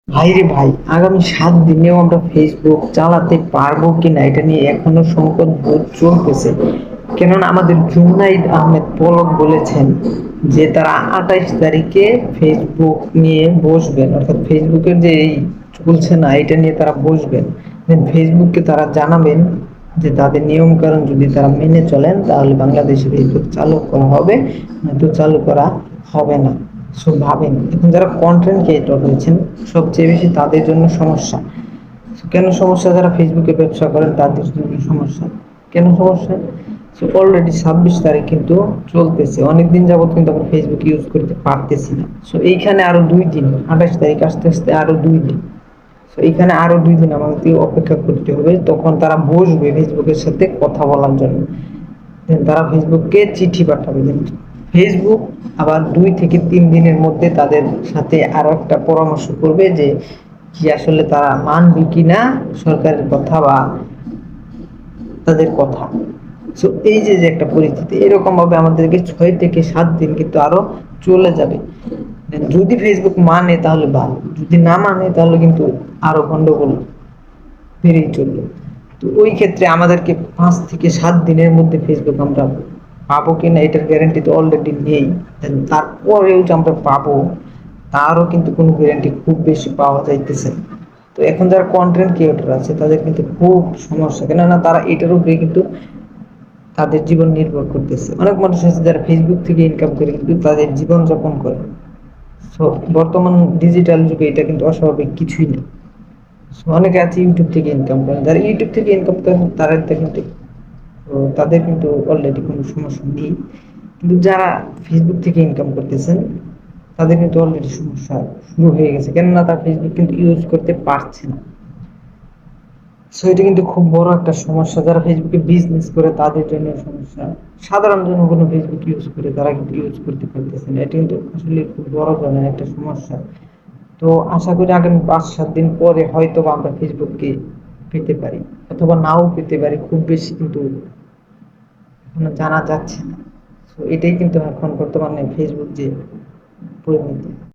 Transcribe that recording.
ভাই রে ভাই, আগামী 7 দিনেও আমরা ফেসবুক চালাতে পারবো কিনা এটা নিয়ে এখনো সংকট বোধ চলতেছে। কেননা আমাদের জুনাইদ আহমেদ পলক বলেছেন যে তারা 28 তারিখে ফেসবুক নিয়ে বসবেন, অর্থাৎ ফেসবুকের যে এই চলছে না এটা নিয়ে তারা বসবেন। ফেসবুককে তারা জানাবেন যে তাদের নিয়ম কানুন যদি তারা মেনে চলেন তাহলে বাংলাদেশে ফেসবুক চালু করা হবে, নয়তো চালু করা হবে না। সো ভাবেন, এখন যারা কন্টেন্ট ক্রিয়েটর রয়েছেন সবচেয়ে বেশি তাদের জন্য সমস্যা। কেন সমস্যা? যারা ফেসবুকে ব্যবসা করেন তাদের জন্য সমস্যা। কেন সমস্যা? সো অলরেডি 26 তারিখ কিন্তু চলতেছে, অনেকদিন যাবত কিন্তু আমরা ফেসবুক ইউজ করতে পারতেছি না। সো এইখানে আরো 2 দিন, 28 তারিখ আসতে আসতে আরো 2 দিন। তো এখানে আরো 2 দিন আমাদের অপেক্ষা করতে হবে, তখন তারা বসবে ফেসবুকের সাথে কথা বলার জন্য। তারা ফেসবুককে চিঠি পাঠাবে। ফেসবুক আবার 2 থেকে 3 দিনের মধ্যে তাদের সাথে আরো একটা পরামর্শ করবে যে কি আসলে তারা মানবে কিনা সরকারের কথা বা তাদের কথা। সো এই যে যে একটা পরিস্থিতি, এরকম ভাবে আমাদেরকে 6 থেকে 7 দিন কিন্তু আরো চলে যাবে। যদি ফেসবুক মানে তাহলে ভালো, যদি না মানে তাহলে কিন্তু আরো গন্ডগোল বেড়েই চলবে। তো ওই ক্ষেত্রে আমাদেরকে 5 থেকে 7 দিনের মধ্যে ফেসবুক আমরা পাবো কিনা এটার গ্যারান্টি তো অলরেডি নেই। তারপরেও যে আমরা পাবো তারও কিন্তু কোনো গ্যারান্টি খুব বেশি পাওয়া যাইতেছে না। তো এখন যারা কন্টেন্ট ক্রিয়েটর আছে তাদের কিন্তু খুব সমস্যা, কেননা তারা এটার উপরে কিন্তু তাদের জীবন নির্ভর করতেছে। অনেক মানুষ আছে যারা ফেসবুক থেকে ইনকাম করে কিন্তু তাদের জীবন যাপন করে। তো বর্তমান ডিজিটাল যুগে এটা কিন্তু অস্বাভাবিক কিছুই না। অনেকে আছে ইউটিউব থেকে ইনকাম করেন, যারা ইউটিউব থেকে ইনকাম করেন তারা কিন্তু তাদের কিন্তু অলরেডি কোনো সমস্যা নেই। কিন্তু যারা ফেসবুক থেকে ইনকাম করতেছেন তাদের কিন্তু অলরেডি সমস্যা শুরু হয়ে গেছে, কেননা তারা ফেসবুক কিন্তু ইউজ করতে পারছে না। সো এটা কিন্তু খুব বড় একটা সমস্যা। যারা ফেসবুকে বিজনেস করে তাদের জন্য সমস্যা, সাধারণ জনগণ ফেসবুক ইউজ করে তারা কিন্তু ইউজ করতে পারতেছে না। এটা কিন্তু আসলে খুব বড় ধরনের একটা সমস্যা। তো আশা করি আগামী 5-7 দিন পরে হয়তো বা আমরা ফেসবুককে পেতে পারি, অথবা নাও পেতে পারি, খুব বেশি কিন্তু এখনো জানা যাচ্ছে না। তো এটাই কিন্তু এখন বর্তমানে ফেসবুক যে পরিণতি।